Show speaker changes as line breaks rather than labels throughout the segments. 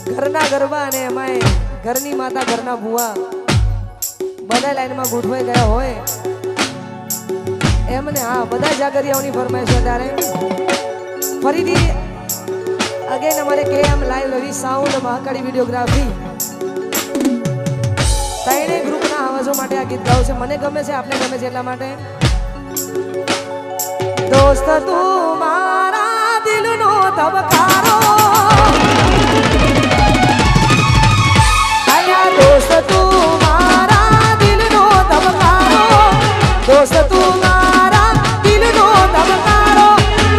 ઘરના ગરબા અને એમાંય ઘરની માતા ઘરના ભુવા બધા લાઈનમાં ગોઠવાઈ ગયા હોય એમને હા બધા જાગરિયાઓની ફરમાઈશ છે ત્યારે ફરીથી અગેન અમારે કેએમ લાઈવ રવિ સાઉન્ડ મહાકાળી વિડીયોગ્રાફી ત્રણેય ગ્રુપના આવાજો માટે આ ગીત ગાવું છે મને ગમે છે આપને ગમે છે એટલા માટે દોસ્ત તું મારા દિલનો ધબકારો આયા દોસ્ત તું મારા દિલનો ધબકારો દોસ્ત તું મારા દિલનો ધબકારો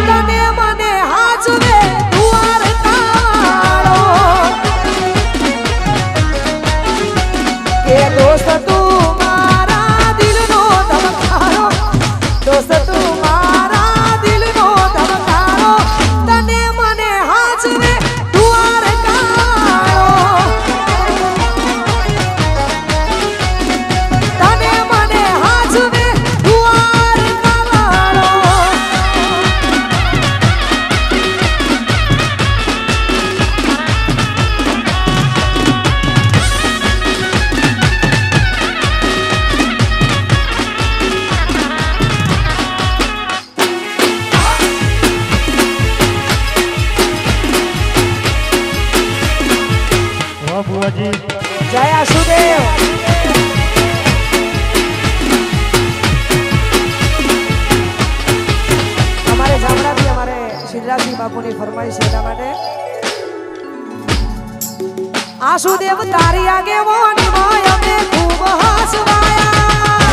તને મને હાચવે દુઆર તારો કે દોસ્ત તું મારા દિલનો ધબકારો દોસ્ત તું મારા દિલનો ધબકારો તને મને હાચવે દુઆર તારો તને મને હાચવે દુઆર તારો
વાહ બુઆજી
જય આશુદેવ અમારે જામડાથી અમારે સિદ્ધરાજસિંહ બાપુની ફરમાઈશ છે એટલા માટે આશુદેવ તારી આગેવાની માં અમે ખૂબ હસવાયા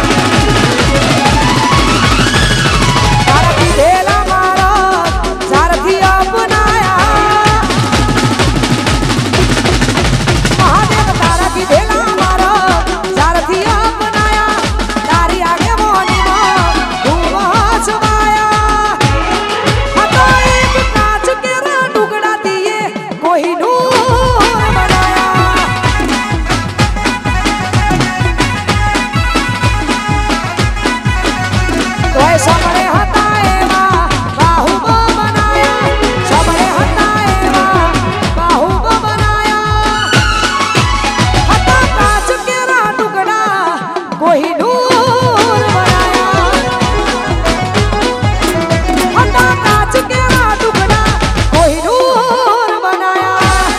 તારા કીધેલા મારા સારથી અપનાયા મહાદેવ તારા કીધેલા મારા સારથી અપનાયા તારી આગેવાની માં ખૂબ હસવાયા હતો એક કાચ કેરા ટુકડા દીએ કોઈ નૂર બનાયા તોય સપને હતા એવા બાહુબ બનાયા સપને હતા એવા બાહુબ બનાયા હતા કાચ કેરા ટુકડા કોઈ નૂર બનાયા હતા કાચ કેરા ટુકડા કોઈ નૂર બનાયા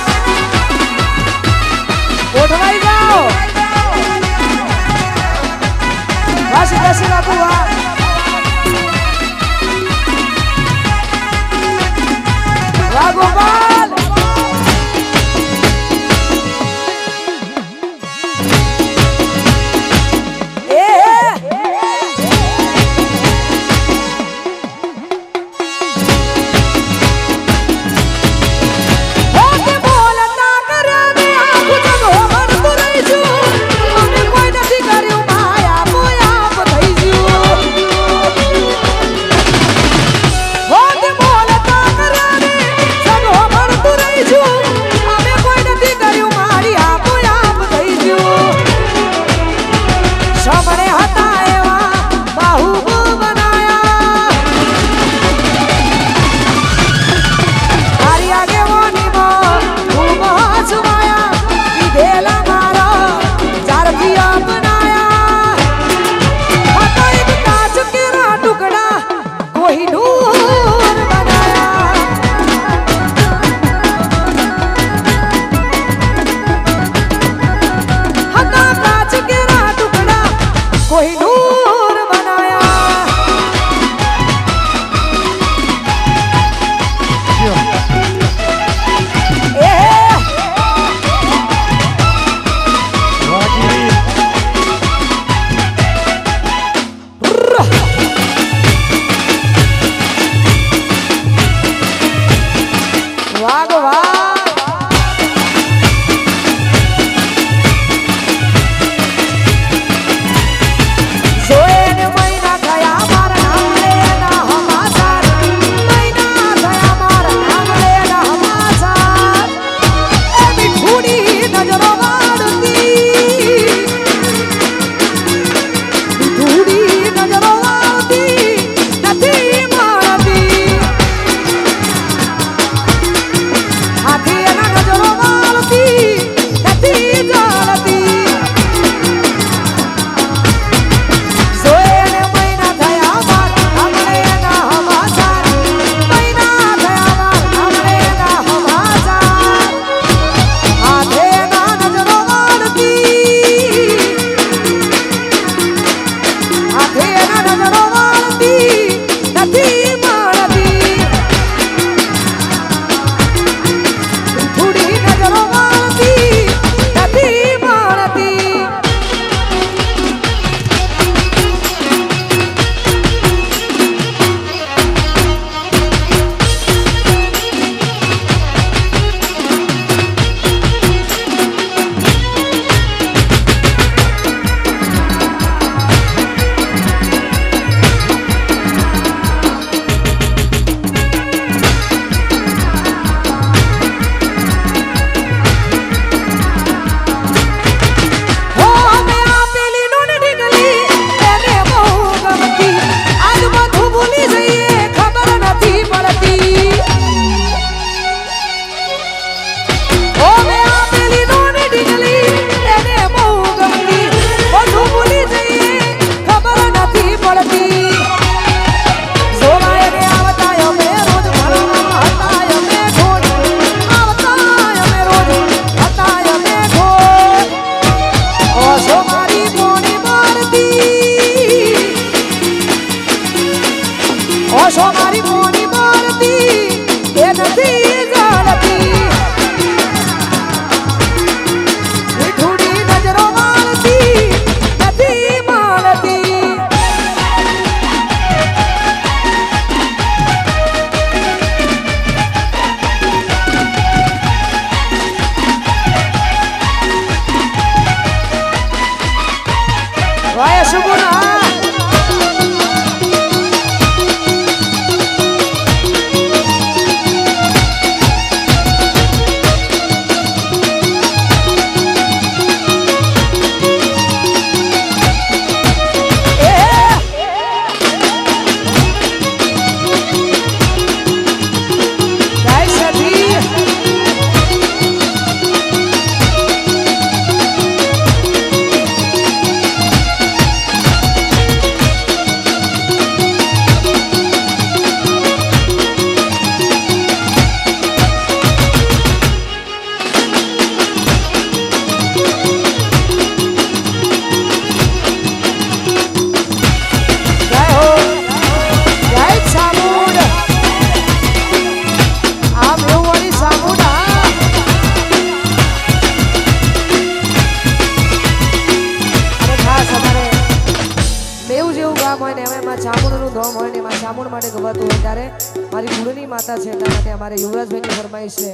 ચામુંડ માટે ગવાતું હોય ત્યારે મારી ગુરુની માતા છે એટલા માટે અમારે યુવરાજભાઈની ફરમાઈશ છે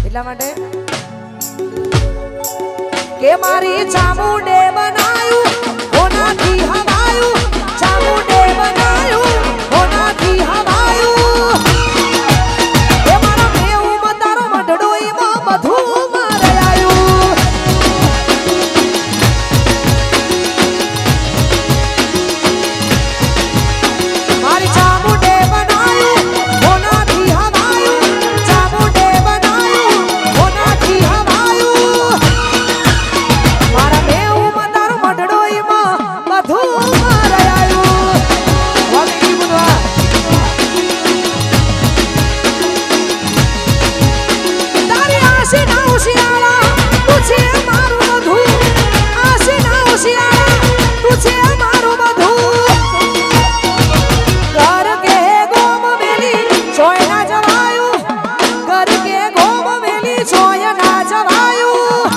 એટલા માટે કે મારી ચામુંડે બનાયું હોનાથી હવાયું ચામુંડે બનાયું હોનાથી હવાયું એ મારા મેવું મતારો મઢડો એમાં બધું મારે આયું મારી ચામુંડે બનાયું હોનાથી હવાયું ચામુંડે બનાયું હોનાથી હવાયું મારા મેવું મતારો મઢડો એમાં બધું મારે આયું વાલી બુનવા તારી આશે ના ઉશિયાળા તું છે મારું બધું આશે ના ઉશિયાળા તું છે મારું બધું ઘર કે ગોમ મેલી સોય ના જવાયું ઘર કે ગોમ મેલી સોય ના જવાયું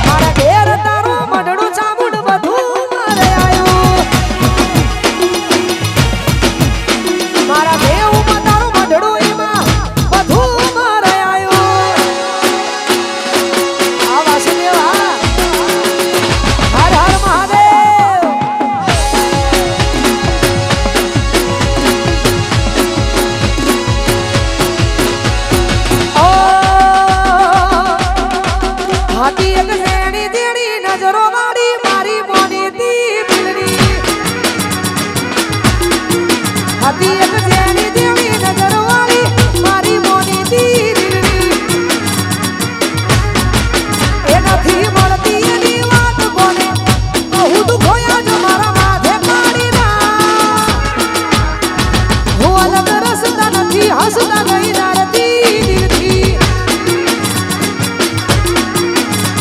મારા ઘેર તારું મઢડું ચામુંડ બધું મારે આયું મારા દેવમાં તારું મઢડું એમાં બધું મારે આયું આ વાસુદેવ હર હર મહાદેવ ઓ હાથી એક ઝેણી દેણી નજરો વાળી મારી મોની દીકરી હાથી એક ઝેણી દેણી નજરો વાળી મારી મોની દીકરી એ નથી મળતી એની વાત કોને કહું તું ખોયા જો મારા માથે પાડી ના હું અલગ રસતા નથી હસતા ગઈ નારતી દિલથી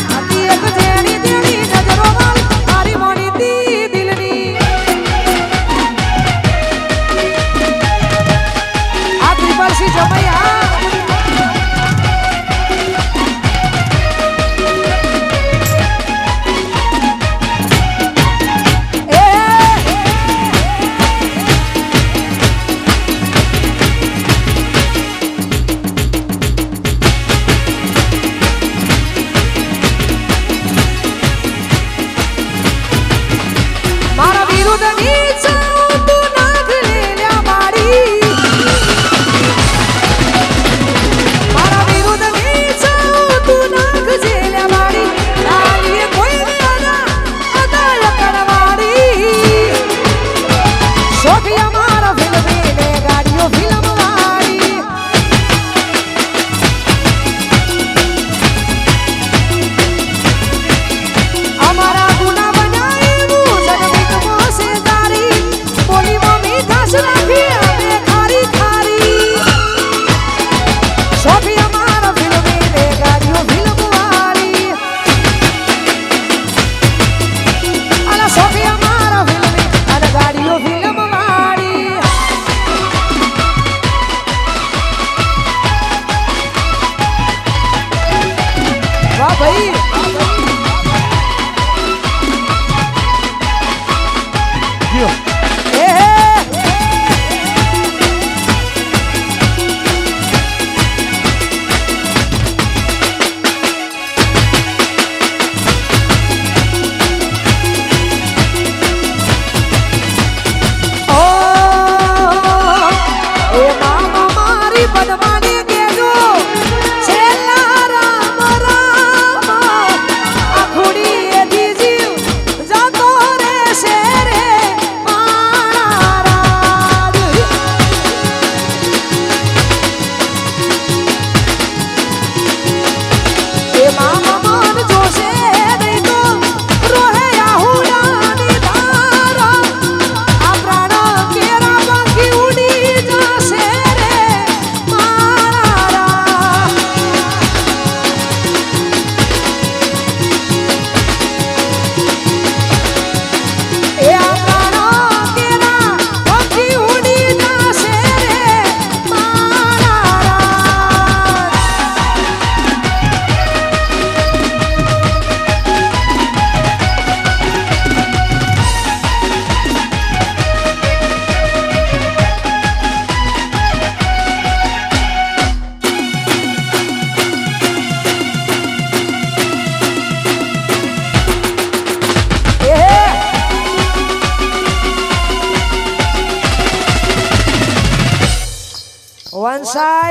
હાથી એક ઝેણી દેણી નજરો વાળી મારી મોની દિલની આ ત્રિપલસી જમૈયા મારા વિરુદ્ધની ચાઉ તું નાગ લેલ્યા મારી મારા વિરુદ્ધની ચાઉ તું નાગ જેલ્યા મારી લાવીએ કોઈ અદાલ કરવાડી શોખિયા મારા ફિલ્મી ને ગાડીઓ ફિલ્મ વાળી અમારા ગુના બનાવ્યું જગમિત મોસેદારી બોલીમાં મીઠાશ રાખી અમે ખારી ખારી શોભી અમારા ફિલ્મી ને ગાડીઓ ફિલ્મ વાળી અલા શોભી અમારા ફિલ્મી અને ગાડીઓ ફિલ્મ વાળી વાહ ભાઈ એ ઓ એ મામા મારી બનવાની કેજો છેલ્લા રામ રામ સાહેબ